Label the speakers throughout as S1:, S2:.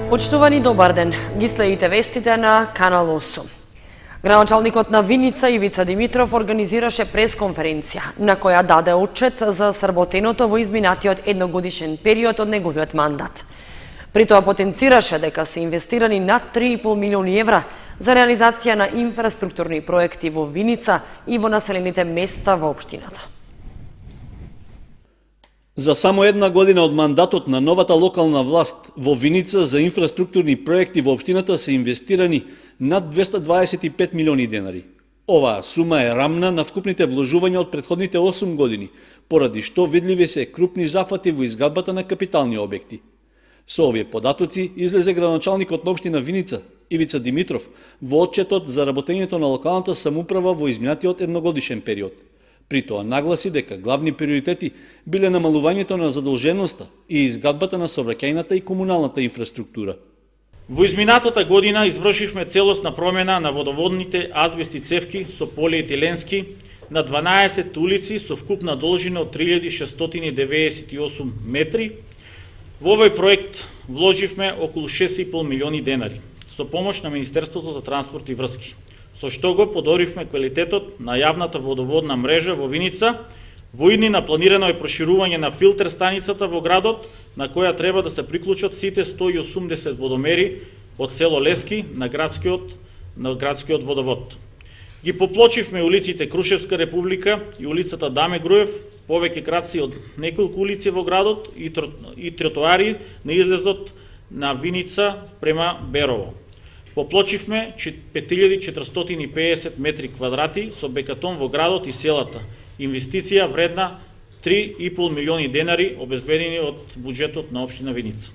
S1: Почитувани, добар ден. Ги следите вестите на Канал 8. Градоначалникот на Виница Ивица Димитров организираше пресконференција на која даде отчет за сработеното во изминатиот едногодишен период од неговиот мандат. При тоа потенцираше дека се инвестирани над 3,5 милиони евра за реализација на инфраструктурни проекти во Виница и во населените места во општината.
S2: За само една година од мандатот на новата локална власт во Виница за инфраструктурни проекти во општината се инвестирани над 225 милиони денари. Оваа сума е рамна на вкупните вложувања од претходните 8 години, поради што видливи се крупни зафати во изградбата на капитални објекти. Со овие податоци излезе градоначалникот на општина Виница Ивица Димитров во отчетот за работењето на локалната самоуправа во изминатиот едногодишен период. При тоа нагласи дека главни приоритети биле намалувањето на задолженоста и изградбата на сообраќајната и комуналната инфраструктура.
S3: Во изминатата година извршивме целосна промена на водоводните азбести цевки со полиетиленски на 12 улици со вкупна должина од 3698 метри. Во овој проект вложивме околу 6,5 милиони денари со помош на Министерството за транспорт и врски, со што го подобривме квалитетот на јавната водоводна мрежа во Виница. Во иднина планирано е проширување на филтер станицата во градот, на која треба да се приклучат сите 180 водомери од село Лески на градскиот водовод. Ги поплочивме улиците Крушевска република и улицата Даме Груев, повеќе краци од неколку улици во градот и тротоари на излезот на Виница према Берово. Поплочивме 5450 метри квадрати со бекатон во градот и селата. Инвестиција вредна 3,5 милиони денари обезбедени од буџетот на општина Виница.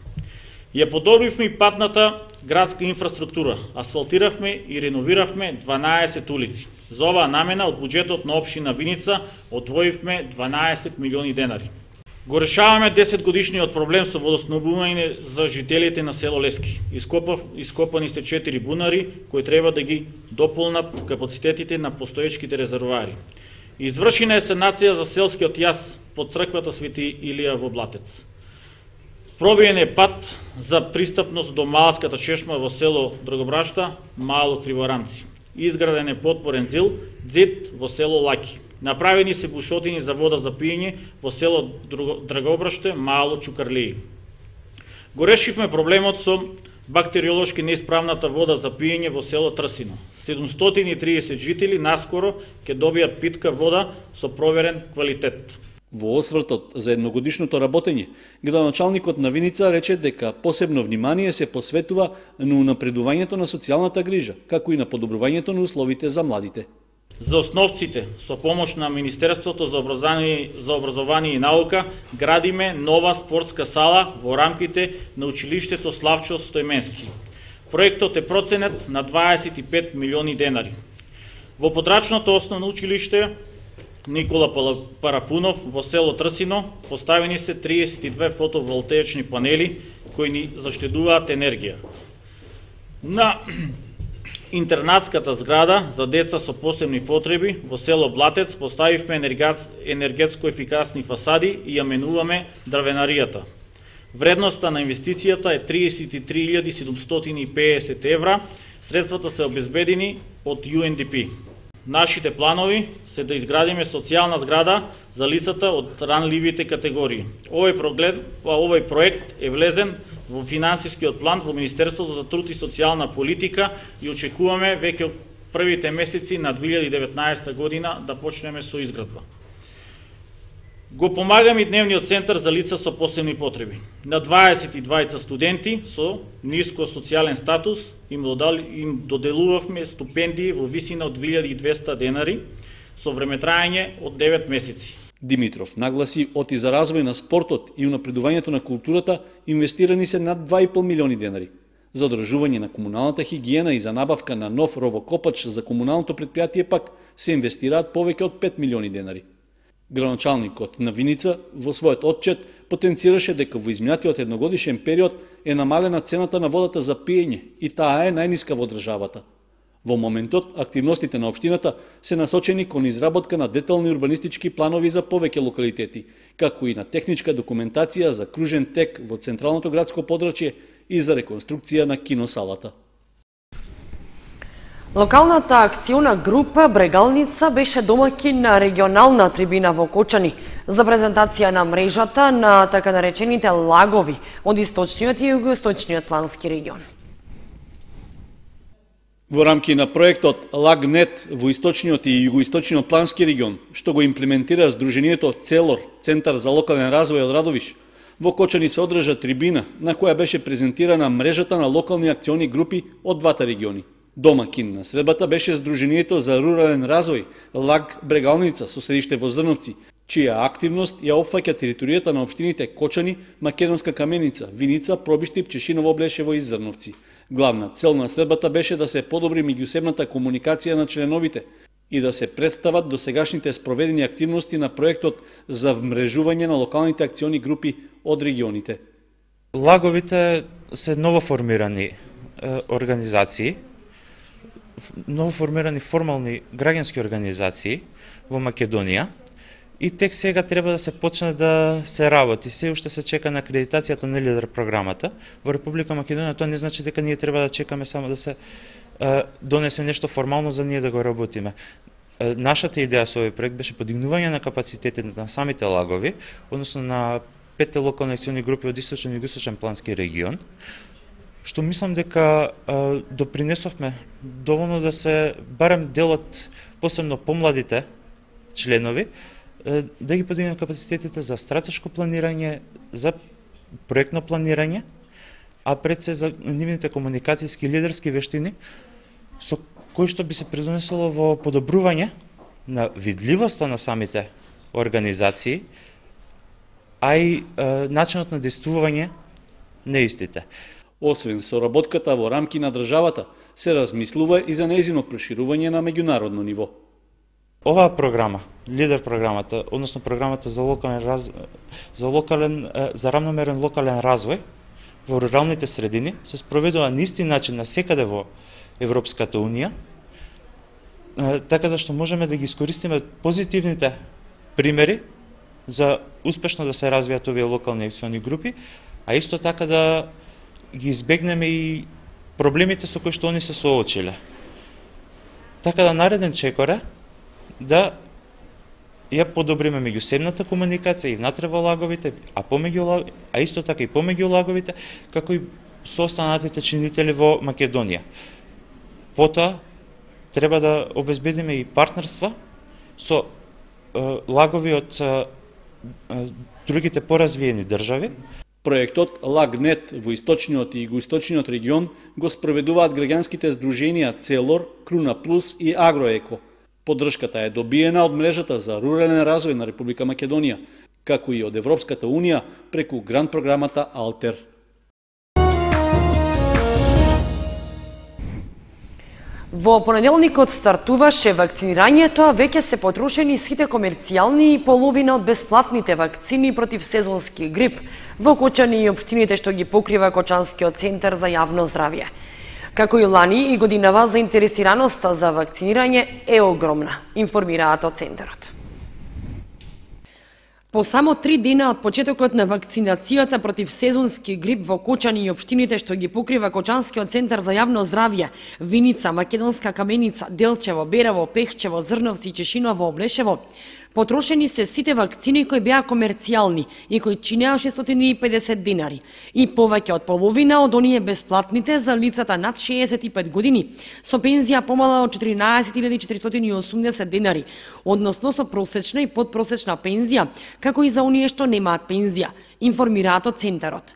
S3: Ја подобривме и патната градска инфраструктура. Асфалтиравме и реновиравме 12 улици. За оваа намена од буџетот на општина Виница одвоивме 12 милиони денари. Го решаваме 10 годишниот проблем со водоснабдување за жителите на село Лески. Ископани се 4 бунари кои треба да ги дополнат капацитетите на постоечките резервоари. Извршена е санација за селскиот јаз под црквата Свети Илија во Блатец. Пробиен е пат за пристапност до Малската чешма во село Драгобрашта, Мало Криворамци. Изграден е потпорен ѕид во село Лаки. Направени се бушотини за вода за пиење во село Драгобраште, Мало Чукарлеи. Го решивме проблемот со бактериолошки неисправната вода за пиење во село Трсино. 730 жители наскоро ќе добијат питка вода со проверен квалитет.
S2: Во освртот за едногодишното работење, градоначалникот на Виница рече дека посебно внимание се посветува на унапредувањето на социјалната грижа, како и на подобрувањето на условите за младите.
S3: За основците, со помош на Министерството за образование и наука, градиме нова спортска сала во рамките на училиштето Славчо Стојменски. Проектот е проценет на 25 милиони денари. Во подрачното основно училиште Никола Парапунов во село Трсино поставени се 32 фотоволтаични панели кои ни заштедуваат енергија. На интернатската зграда за деца со посебни потреби во село Блатец поставивме енергетско ефикасни фасади и ја менуваме дрвенаријата. Вредноста на инвестицијата е 33.750 евра. Средствата се обезбедени од UNDP. Нашите планови се да изградиме социјална зграда за лицата од ранливите категории. Овој проект е влезен во финансискиот план во Министерството за труд и социјална политика и очекуваме веќе од првите месеци на 2019 година да почнеме со изградба. Го помагаме и дневниот центар за лица со посебни потреби. На 22 студенти со ниско социјален статус им доделувавме стипендии во висина од 2200 денари со времетраење од 9 месеци.
S2: Димитров нагласи оти за развој на спортот и унапредувањето на културата инвестирани се над 2,5 милиони денари. За одржување на комуналната хигиена и за набавка на нов ровокопач за комуналното предпријатие пак се инвестираат повеќе од 5 милиони денари. Градоначалникот на Виница во својот отчет потенцираше дека во изминатиот едногодишен период е намалена цената на водата за пиење и таа е најниска во државата. Во моментот, активностите на општината се насочени кон изработка на детални урбанистички планови за повеќе локалитети, како и на техничка документација за кружен тек во централното градско подрачје и за реконструкција на киносалата.
S1: Локалната акциона група Брегалница беше домаќин на регионална трибина во Кочани за презентација на мрежата на така наречените лагови од источниот и југоисточниот плански регион.
S2: Во рамки на проектот Лагнет во источниот и југоисточниот плански регион, што го имплементира Сдруженијето Целор, Центар за локален развој од Радовиш, во Кочани се одржа трибина на која беше презентирана мрежата на локални акциони групи од двата региони. Домакин на средбата беше Сдруженијето за рурален развој Лаг Брегалница со седиште во Зрновци, чија активност ја опфаќа територијата на општините Кочани, Македонска Каменица, Виница, Пробиштип, Чешиново, Блешево и Зрновци. Главна цел на средбата беше да се подобри меѓусебната комуникација на членовите и да се представат досегашните спроведени активности на проектот за вмрежување на локалните акциони групи од регионите.
S4: Лаговите се новоформирани организации, новоформирани формални граѓански организации во Македонија и тек сега треба да се почне да се работи. Се уште се чека на акредитацијата на лидер програмата. Во Република Македонија тоа не значи дека ние треба да чекаме само да се донесе нешто формално за ние да го работиме. Нашата идеја со овој проект беше подигнување на капацитетите на самите лагови, односно на 5 локални акциони групи од источен и југоисточен плански регион, што мислам дека допринесовме доволно да се барем делот, посебно помладите членови, да ги подигнат капацитетите за стратешко планирање, за проектно планирање, а пред се за нивните комуникацијски лидерски вештини, со кои што би се придонесело во подобрување на видливоста на самите организации, а и начинот на действување на истите.
S2: Освен соработката во рамки на државата, се размислува и за нејзино проширување на меѓународно ниво.
S4: Оваа програма, лидер програмата, односно програмата за рамномерен локален развој во руралните средини, се спроведува на исти начин насекаде во Европската Унија, така да што можеме да ги искористиме позитивните примери за успешно да се развијат овие локални акциони групи, а исто така да ги избегнеме и проблемите со кои што они се соочиле. Така да нареден чекор е да ја подобриме меѓусебната комуникација и внатре во лаговите, а исто така и помеѓу лаговите, како и со останатите чинители во Македонија. Потоа треба да обезбедиме и партнерства со лагови од другите поразвиени држави.
S2: Проектот Лагнет во источниот и југоисточниот регион го спроведуваат граѓанските здруженија Целор, Круна Плюс и Агроеко. Поддршката е добиена од мрежата за рурален развој на Република Македонија, како и од Европската Унија преку грант програмата Алтер.
S1: Во понеделникот стартуваше вакцинирањето, а веќе се потрошени сите комерцијални и половина од бесплатните вакцини против сезонски грип во Кочани и општините што ги покрива Кочанскиот центар за јавно здравје. Како и лани и годинава, заинтересираноста за вакцинирање е огромна, информираат од центарот. По само 3 дена од почетокот на вакцинацијата против сезонски грип во Кочани и општините што ги покрива Кочанскиот центар за јавно здравје, Виница, Македонска Каменица, Делчево, Берево, Пехчево, Зрновци и Чешиново, Облешево, потрошени се сите вакцини кои беа комерцијални и кои чинеа 650 динари и повеќе од половина од оние бесплатните за лицата над 65 години со пензија помала од 14.480 динари, односно со просечна и подпросечна пензија, како и за оние што немаат пензија, информираат од центарот.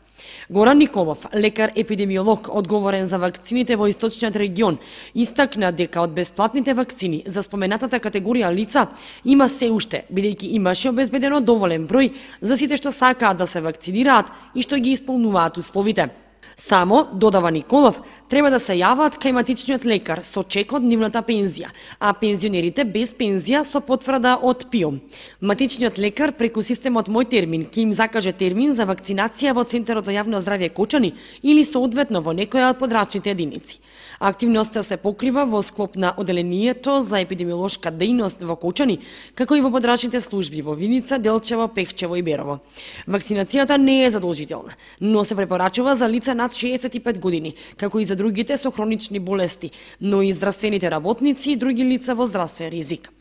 S1: Горан Николов, лекар-епидемиолог одговорен за вакцините во источниот регион, истакна дека од бесплатните вакцини за споменатата категорија лица има се уште, бидејќи имаше обезбедено доволен број за сите што сакаат да се вакцинираат и што ги исполнуваат условите. Само, додава Николов, треба да се јават кај матичниот лекар со чек од нивната пензија, а пензионерите без пензија со потврда од ПИОМ. Матичниот лекар преку системот Мој термин ќе им закаже термин за вакцинација во Центарот за јавно здравје Кочани или соодветно во некоја од подрачните единици. Активноста се покрива во склоп на оделението за епидемиолошка дејност во Кочани, како и во подрачните служби во Виница, Делчево, Пехчево и Берово. Вакцинацијата не е задолжителна, но се препорачува за лица над над 65 години, како и за другите со хронични болести, но и здравствените работници и други лица во здравствен ризик.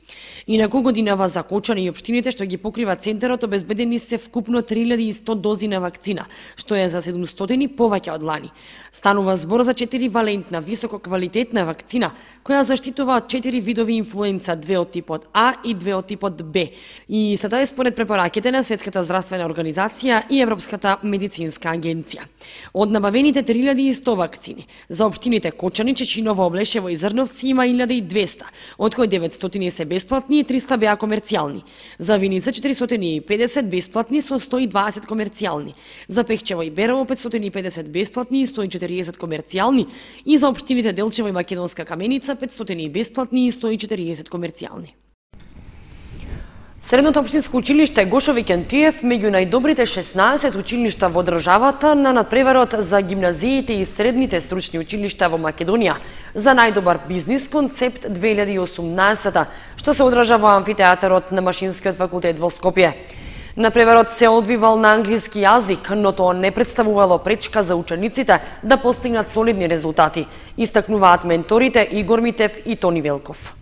S1: Инаку годинава за Кочани и општините што ги покрива центарот обезбедени се вкупно 3100 дози на вакцина, што е за 700 повеќе од лани. Станува збор за 4-валентна висококвалитетна вакцина која заштитува од 4 видови инфлуенца, 2 од типот А и 2 од типот Б. И истата е според препораките на Светската здравствена организација и Европската медицинска агенција. Од набавените 3100 вакцини за општините Кочани, Чечиново, Облешево и Зрновци има 1200, од кои 900 се бесплатни и 300 беа комерцијални. За Виница 450 бесплатни со 120 комерцијални. За Пехчево и Берово 550 бесплатни и 140 комерцијални. И за општините Делчево и Македонска Каменица 500 бесплатни и 140 комерцијални. Средното општинско училиште Гошо Викентиев меѓу најдобрите 16 училишта во државата на надпреварот за гимназиите и средните стручни училишта во Македонија за најдобар бизнис концепт 2018, што се одржа во амфитеатарот на Машинскиот факултет во Скопје. Надпреварот се одвивал на англиски јазик, но тоа не представувало пречка за учениците да постигнат солидни резултати, истакнуваат менторите Игор Митев и Тони Велков.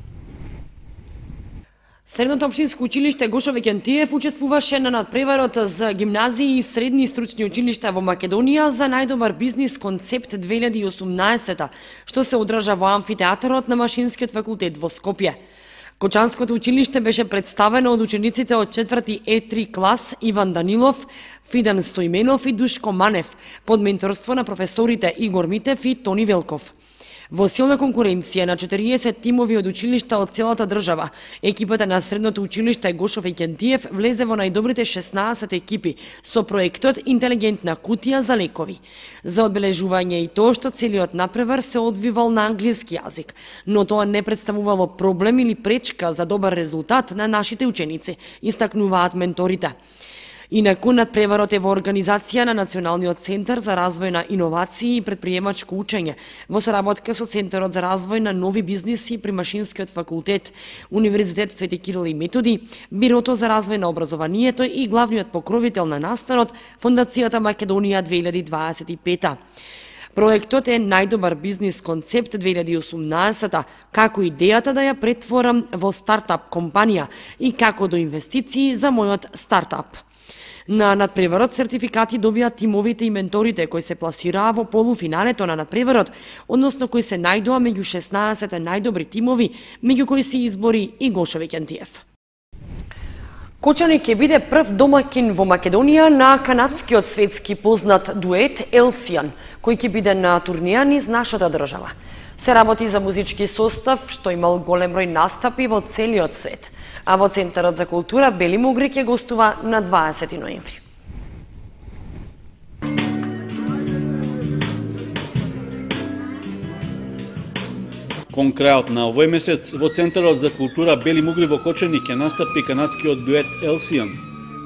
S1: Средното општинско училиште Гошо Викентиев учествуваше на надпреварот за гимназии и средни стручни училишта во Македонија за најдобар бизнис концепт 2018, што се одржа во амфитеатарот на Машинскиот факултет во Скопје. Кочанското училиште беше представено од учениците од 4 Е3 клас Иван Данилов, Фидан Стоименов и Душко Манев, под менторство на професорите Игор Митев и Тони Велков. Во силна конкуренција на 40 тимови од училишта од целата држава, екипата на средното училиште Гошо Викентиев влезе во најдобрите 16 екипи со проектот Интелигентна кутија за лекови. За одбележување и тоа што целиот надпревар се одвивал на англиски јазик, но тоа не представувало проблем или пречка за добар резултат на нашите ученици, истакнуваат менторите. Инаку надпреварот е во организација на Националниот центар за развој на иновации и предприемачко учење, во соработка со Центарот за развој на нови бизниси при Машинскиот факултет, Универзитет Свети Кирил и Методи, Бирото за развој на образованието и главниот покровител на настанот, Фондацијата Македонија 2025. Проектот е најдобар бизнис концепт 2018, како идејата да ја претворам во стартап компанија и како до инвестиции за мојот стартап. На надпреварот сертификати добијат тимовите и менторите кои се пласираа во полуфиналето на надпреварот, односно кои се најдоа меѓу 16 најдобри тимови, меѓу кои се избори и Гошо Викентиев. Кочани ќе биде прв домакин во Македонија на канадскиот светски познат дует Елсијан, кој ќе биде на турнеја низ нашата држава. Се работи за музички состав што имал голем број настапи во целиот свет, а во Центарот за култура Бели Мугри ќе гостува на 20 ноември.
S2: Кон крајот на овој месец во Центарот за култура Бели Мугри во Кочани ќе настапи канадскиот дует Елсијан,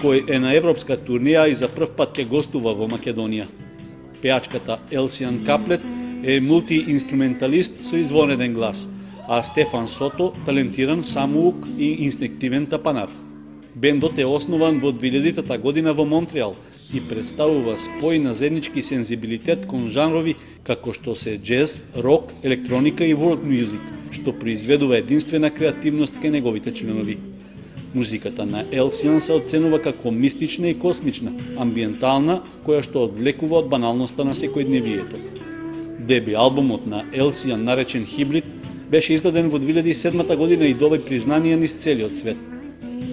S2: кој е на европска турнеја и за прв пат ќе гостува во Македонија. Пејачката Елсијан Каплет е мултиинструменталист со извонреден глас, а Стефан Сото талентиран самоук и инстинктивен тапанар. Бендот е основан во 2000-та година во Монтреал и представува спој на заеднички сензибилитет кон жанрови како што се джез, рок, електроника и world music, што произведува единствена креативност кај неговите членови. Музиката на Елсијан се оценува како мистична и космична, амбиентална, која што одвлекува од баналноста на секојдневието. Деби албумот на Елсијан наречен Хибрид беше издаден во 2007 година и добил признание низ целиот свет.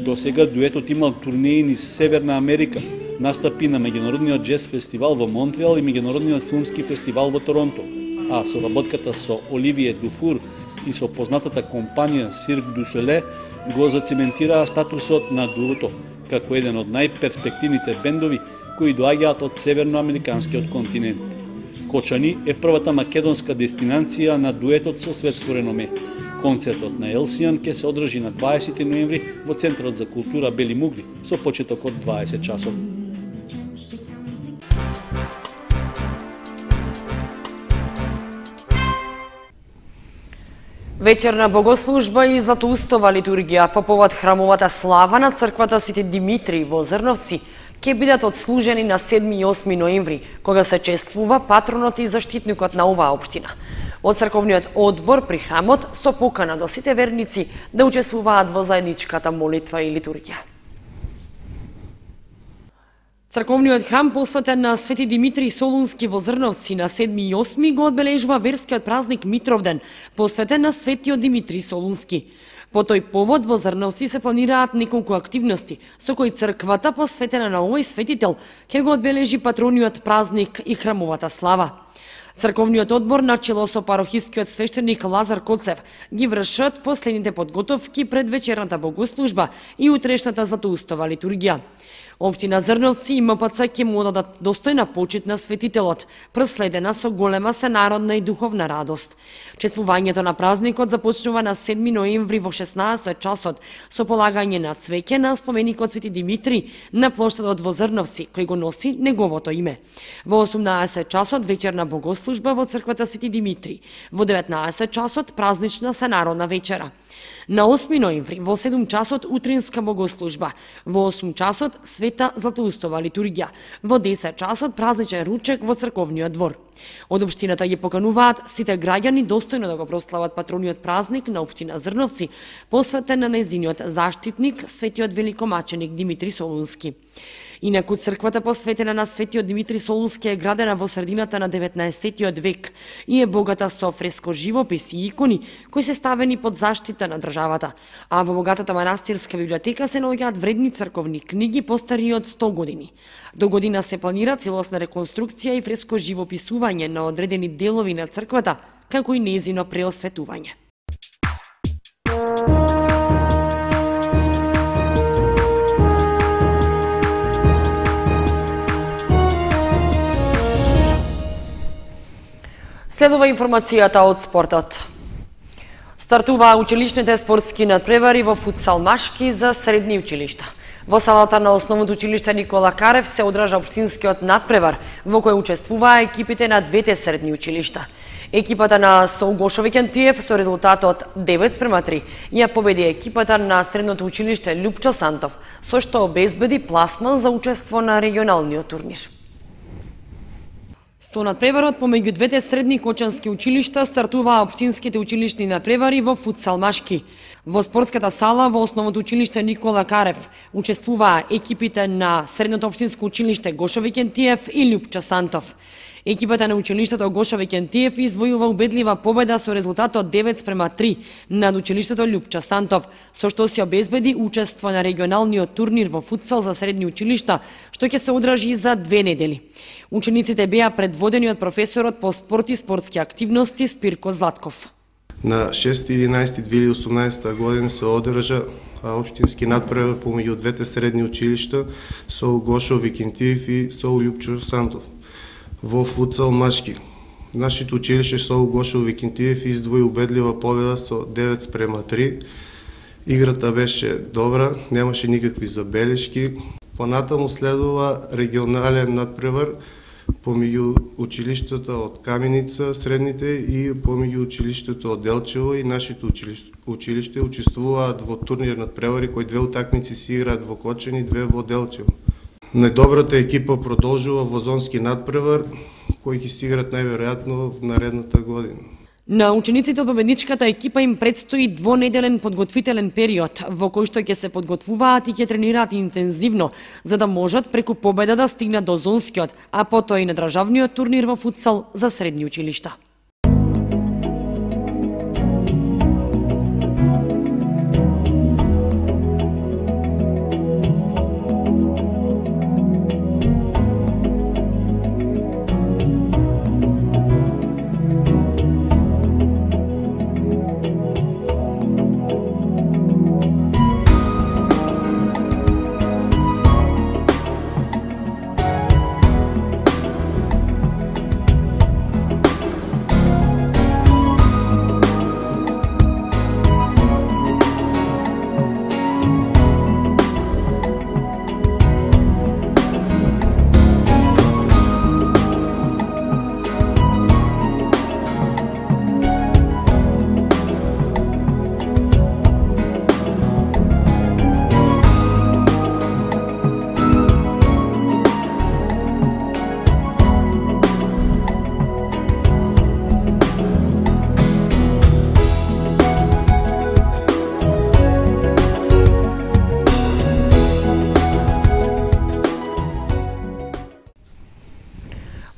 S2: До сега дуетот имал турнеи низ Северна Америка, настапи на меѓународниот джез фестивал во Монтреал и меѓународниот филмски фестивал во Торонто, а соработката со Оливие Дуфур и со познатата компанија Cirque du Soleil го зацементираа статусот на дуото како еден од најперспективните бендови кои доаѓаат од северноамериканскиот континент. Кочани е првата македонска дестинација на дуетот со светско реноме. Концертот на Елсијан ќе се одржи на 20 ноември во Центарот за култура Бели Мугри со почеток од 20 часот.
S1: Вечерна богослужба и златоустова литургија по повод храмовата слава на црквата Свети Димитрий во Зрновци ќе бидат отслужени на 7 и 8 ноември, кога се чествува патронот и заштитникот на оваа општина. Од црковниот одбор при храмот со покана до сите верници да учествуваат во заедничката молитва и литургија. Црковниот храм посветен на Свети Димитрий Солунски во Зрновци на 7 и 8 го одбележува верскиот празник Митровден, посветен на Светиот Димитрий Солунски. По тој повод во Зрновци се планираат неколку активности, со кои црквата посветена на овој светител ќе го одбележи патрониот празник и храмовата слава. Црковниот одбор начело со парохискиот свештеник Лазар Коцев ги вршат последните подготовки пред вечерната богослужба и утрешната златоустова литургија. Општина Зрновци и МПЦ ќе му одадат достојна почит на светителот, проследена со голема сенародна и духовна радост. Чествувањето на празникот започнува на 7 ноември во 16 часот со полагање на цвеќе на споменикот Свети Димитрий на плоштадот во Зрновци, кој го носи неговото име. Во 18 часот вечерна богослужба во црквата Свети Димитрий. Во 19 часот празнична сенародна вечера. На 8 ноември во 7 часот утринска богослужба, во 8 часот света златоустова литургија, во 10 часот празничен ручек во црковниот двор. Од општината ги покануваат сите граѓани достојно да го прослават патрониот празник на општина Зрновци, посветен на нејзиниот заштитник, светиот великомаченик Димитрий Солунски. Инаку црквата посветена на Светиот Димитрий Солунски е градена во средината на 19 век и е богата со фреско живопис и икони кои се ставени под заштита на државата, а во богатата манастирска библиотека се наоѓаат вредни црковни книги постари од 100 години. До година се планира целосна реконструкција и фреско живописување на одредени делови на црквата, како и нејзино преосветување. Следува информацијата од спортот. Стартуваа училишните спортски надпревари во футсал машки за средни училишта. Во салата на основното училиште Никола Карев се одржа општинскиот надпревар, во кој учествуваа екипите на двете средни училишта. Екипата на СОУ Гошо Викентиев со резултатот 9:3 ја победи екипата на средното училиште Љупчо Сантов, со што обезбеди пласман за учество на регионалниот турнир. Со надпреварот помеѓу двете средни кочански училишта стартуваа општинските училишни надпревари во футсал машки. Во спортската сала во основното училиште Никола Карев учествуваа екипите на средното општинско училиште Гошо Викентиев и Љупчо Сантов. Екипата на училиштето Гошо Викентиев извојува убедлива победа со резултатот 9:3 над училиштето Љупчо Сантов, со што се обезбеди учество на регионалниот турнир во футсал за средни училишта, што ќе се одржи за 2 недели. Учениците беа предводени од професорот по спорт и спортски активности Спирко Златков.
S5: На 6.11.2018 година се одржа општински надпревар помеѓу двете средни училишта СОУ Гошо Викентиев и СОУ Љупчо Сантов во футсал машки. Нашето училище СОУ Гошо Викентиев издвои убедлива победа со 9:3. Играта беше добра, немаше никакви забелешки. Понатаму следува регионален надпревар помеѓу училиштата од Каменица, средните и помеѓу училиштето од Делчево и нашето училиште учествуваат во турнир надпревари кои две утакмици се играат во Кочани, две во Делчево. Најдобрата екипа продолжува во зонски надпревар кои ќе се играат најверојатно в наредната година.
S1: На учениците од победничката екипа им предстои двонеделен подготвителен период, во кој што ќе се подготвуваат и ќе тренираат интензивно, за да можат преку победа да стигнат до зонскиот, а потоа и на државниот турнир во футсал за средни училишта.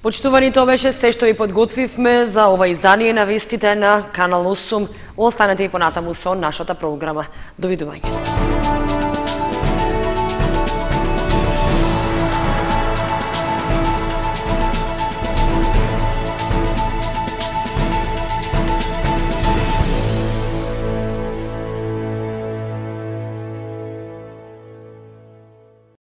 S1: Почитувани, тоа беше се што ви подготвивме за ова издание на вестите на Канал 8. Останете и понатаму со нашата програма. Довидување.